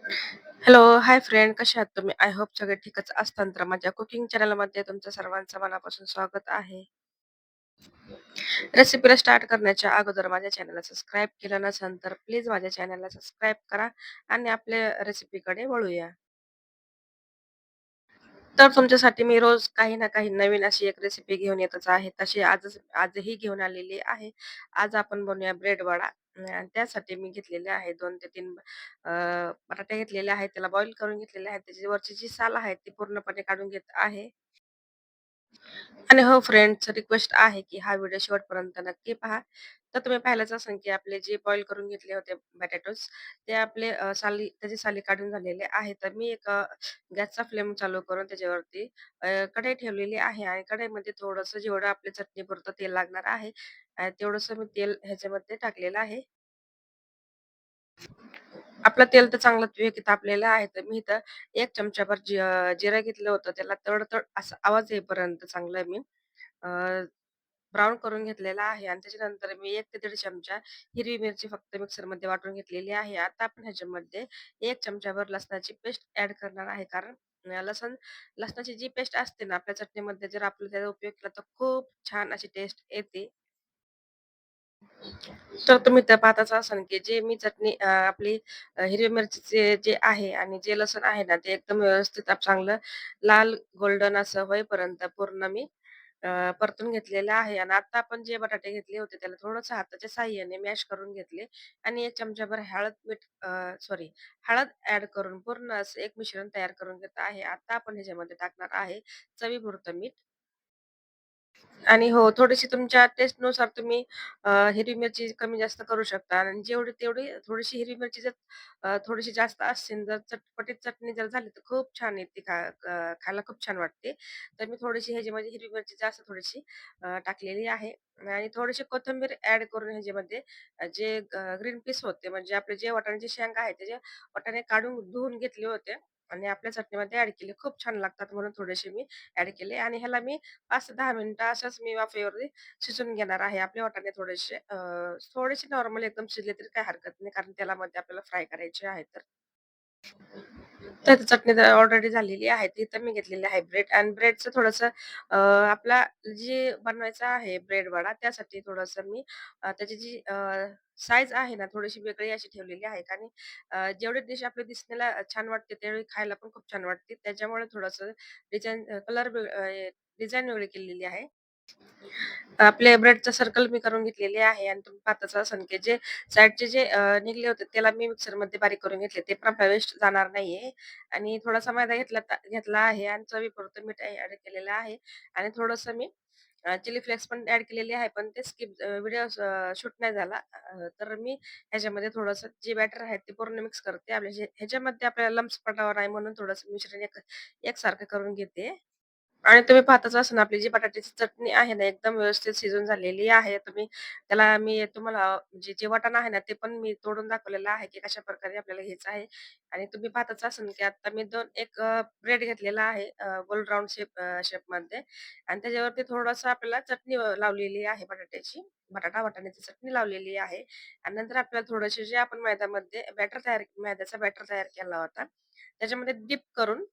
Hello, hi friend कसे आहात तुम्ही? आय होप सगळे ठीकच असताल. तर माझ्या कुकिंग चॅनलमध्ये तुमचं सर्वांचं मनापासून स्वागत आहे. रेसिपीला स्टार्ट करण्याच्या अगोदर माझ्या चॅनलला सबस्क्राईब केलं नसेल तर प्लीज माझ्या चॅनलला सबस्क्राईब करा आणि आपल्या रेसिपीकडे वळूया. तर तुमच्यासाठी मी रोज काही ना काही नवीन अशी एक रेसिपी घेऊन येतच आहे. तशी आजही घेऊन आलेली आहे. आज आपण बनवूया ब्रेड वडा आणि त्यासाठी मी घेतलेले आहे 2 ते 3 बटाटे घेतलेले आहेत. त्याला बॉईल करून घेतलेले आहेत. त्याची वरची जी साल आहे ती पूर्णपणे काढून घेत आहे. आणि हो फ्रेंड्स रिक्वेस्ट आहे, की हा व्हिडिओ शेवटपर्यंत नक्की पहा. तर तुम्ही पाहिलंच असेल, की आपले जे बॉईल करून घेतले होते बटाटोज ते आपले त्याची साली काढून झालेले आहे. तर मी एक गॅसचा फ्लेम चालू करून त्याच्यावरती कढई ठेवलेली आहे आणि कढईमध्ये थोडंसं जेवढं आपल्या चटणीपुरतं तेल लागणार आहे, तेवढंसं मी तेल ह्याच्यामध्ये टाकलेलं आहे. आपलं तेल तर चांगलं तापलेलं आहे. तर मी इथं 1 चमचाभर जिरं घेतलं होतं. त्याला तड-तड असा आवाज येईपर्यंत चांगलं मी अ, ब्राउन करून घेतलेला आहे आणि त्याच्यानंतर मी 1 ते दीड चमचा हिरवी मिरची फक्त मिक्सरमध्ये वाटून घेतलेली आहे. आता आपण ह्याच्यामध्ये 1 चमचाभर लसणाची पेस्ट ॲड करणार आहे. कारण लसणाची जी पेस्ट असते ना आपल्या चटणीमध्ये जर आपण त्याचा उपयोग केला तर खूप छान अशी टेस्ट येते. तर तुम्ही त्या पाहताच असाल, की जे मी चटणी आपली हिरवी मिरचीचे जे आहे आणि जे लसूण आहे ना, ते एकदम व्यवस्थित चांगलं लाल गोल्डन असं होईपर्यंत पूर्ण मी परतून घेतलेलं आहे आणि आता आपण जे बटाटे घेतले होते, त्याला थोडंसं हाताच्या साहाय्याने मॅश करून घेतले आणि 1 चमचाभर हळद ॲड करून पूर्ण असं एक मिश्रण तयार करून घेत आहे. आता आपण ह्याच्यामध्ये टाकणार आहे चवीपुरतं मीठ. आणि हो, थोडीशी तुमच्या टेस्टनुसार तुम्ही हिरवी मिरची कमी जास्त करू शकता आणि जेवढी तेवढी थोडीशी हिरवी मिरची जर थोडीशी जास्त असेल, जर चटपटीत चटणी जर झाली, तर खूप छान येते खायला खूप छान वाटते. तर मी थोडीशी ह्याच्यामध्ये हिरवी मिरची जास्त थोडीशी टाकलेली आहे आणि थोडीशी कोथिंबीर ॲड करून ह्याच्यामध्ये जे ग्रीन पीस होते, म्हणजे आपले जे वाटाण्याची शेंगा आहे, त्याचे वाटाणे काढून धुवून घेतले होते आणि आपल्या चटणीमध्ये ॲड केले. खूप छान लागतात म्हणून थोडेसे मी ॲड केले आणि ह्याला मी 5 ते 10 मिनिटं असंच मी वाफेवरती शिजवून घेणार आहे. आपले वाटाणे थोडेसे नॉर्मल एकदम शिजले तरी काही हरकत नाही, कारण तेलामध्ये आपल्याला फ्राय करायचे आहे तर. तर चटणी तर ऑलरेडी झालेली आहे. ती तर मी घेतलेली आहे ब्रेड आणि ब्रेडचं थोडंसं आपला जे बनवायचा आहे ब्रेड वडा त्यासाठी थोडंसं मी त्याची जी साईज आहे ना थोडीशी वेगळी अशी ठेवलेली आहे आणि जेवढी डिश आपली दिसण्याला छान वाटते तेवढी खायला पण खूप छान वाटते. त्याच्यामुळे थोडंसं डिझाइन डिझाइन वेगळी केलेली आहे. आपले ब्रेडचं सर्कल मी करून घेतलेले आहे आणि तुम्ही पाहताच असाल, की जे साइडचे जे निघले होते त्याला मी मिक्सरमध्ये बारीक करून घेतले. ते पण वेस्ट जाणार नाहीये आणि थोडासा मैदा घेतला आहे आणि चवीपुरतं मीठ ॲड केलेलं आहे आणि थोडंसं मी चिली फ्लेक्स पण ॲड केलेले आहे, पण ते व्हिडिओ शूट नाही झाला. तर मी ह्याच्यामध्ये थोडंसं जे बॅटर आहे ते पूर्ण मिक्स करते. ह्याच्यामध्ये आपल्याला लम्प्स पडावा नाही म्हणून थोडंसं मिश्रण एकसारखं करून घेते. आणि तुम्ही पाहताच असाल आपली जी बटाट्याची चटणी आहे ना, एकदम व्यवस्थित शिजून झालेली आहे. मी तुम्हाला म्हणजे जे वाटाणा आहे ना, ते पण मी तोडून दाखवलेलं आहे, की कशाप्रकारे आपल्याला घ्यायचं आहे. आणि तुम्ही पाहताच असाल, की आता मी एक ब्रेड घेतलेला आहे गोल राउंड शेपमध्ये आणि त्याच्यावरती थोडंसं आपल्याला चटणी लावलेली आहे वाटाण्याची चटणी लावलेली आहे. आणि नंतर आपल्याला थोडेसे जे आपण मैद्याचा बॅटर तयार केला होता, त्याच्यामध्ये डिप करून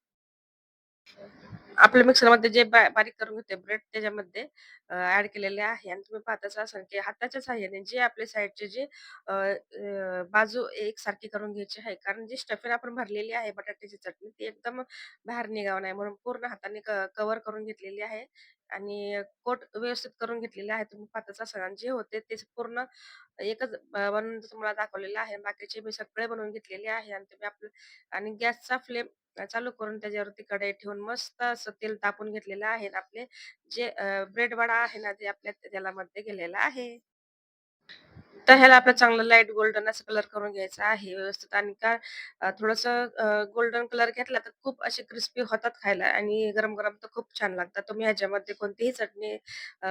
आपल्या मिक्सरमध्ये जे बारीक करून घेतले ब्रेड त्याच्यामध्ये ॲड केलेले आहे आणि तुम्ही पाहताच असाल, की हाताच्या सहाय्याने जे आपले साइडचे जे बाजू एकसारखी करून घ्यायची आहे. कारण जी स्टफिंग आपण भरलेली आहे बटाट्याची चटणी ती एकदम बाहेर निघावं नाही म्हणून पूर्ण हाताने कव्हर करून घेतलेली आहे आणि कोट व्यवस्थित करून घेतलेले आहे. तुम्ही पाहताच असाल आणि जे होते ते पूर्ण एकच बनवून तुम्हाला दाखवलेलं आहे. बाकीचे मी सगळे बनवून घेतलेले आहे आणि तुम्ही आपलं आणि गॅसचा फ्लेम चालू करून त्याच्यावरती कढई ठेवून मस्त असं तेल तापून घेतलेलं आहे. आपले जे ब्रेड वडा आहे ना, ते आपल्या तेलामध्ये गेलेला आहे. तर ह्याला आपलं चांगलं लाईट गोल्डन असं कलर करून घ्यायचा आहे व्यवस्थित आणि थोडंसं गोल्डन कलर घेतला तर खूप असे क्रिस्पी होतात खायला आणि गरम-गरम तर खूप छान लागतात. तुम्ही ह्याच्यामध्ये कोणतीही चटणी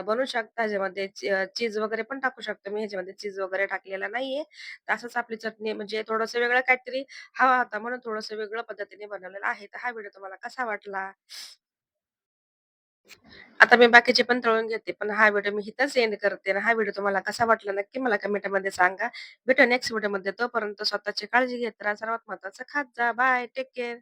बनवू शकता. ह्याच्यामध्ये चीज वगैरे पण टाकू शकता. मी ह्याच्यामध्ये चीज वगैरे टाकलेला नाहीये. तर असंच आपली चटणी म्हणजे थोडंसं वेगळं काहीतरी हवा होता म्हणून थोडंसं वेगळ्या पद्धतीने बनवलेलं आहे. तर हा व्हिडिओ तुम्हाला कसा वाटला? आता मी बाकीचे पण तळून घेते. पण हा व्हिडिओ मी इथंच एंड करते आणि हा व्हिडिओ तुम्हाला कसा वाटला नक्की मला कमेंटमध्ये सांगा. भेटू नेक्स्ट व्हिडिओमध्ये. तोपर्यंत स्वतःची काळजी घेत राहा. सर्वात महत्त्वाचं खात जा. बाय. Take care.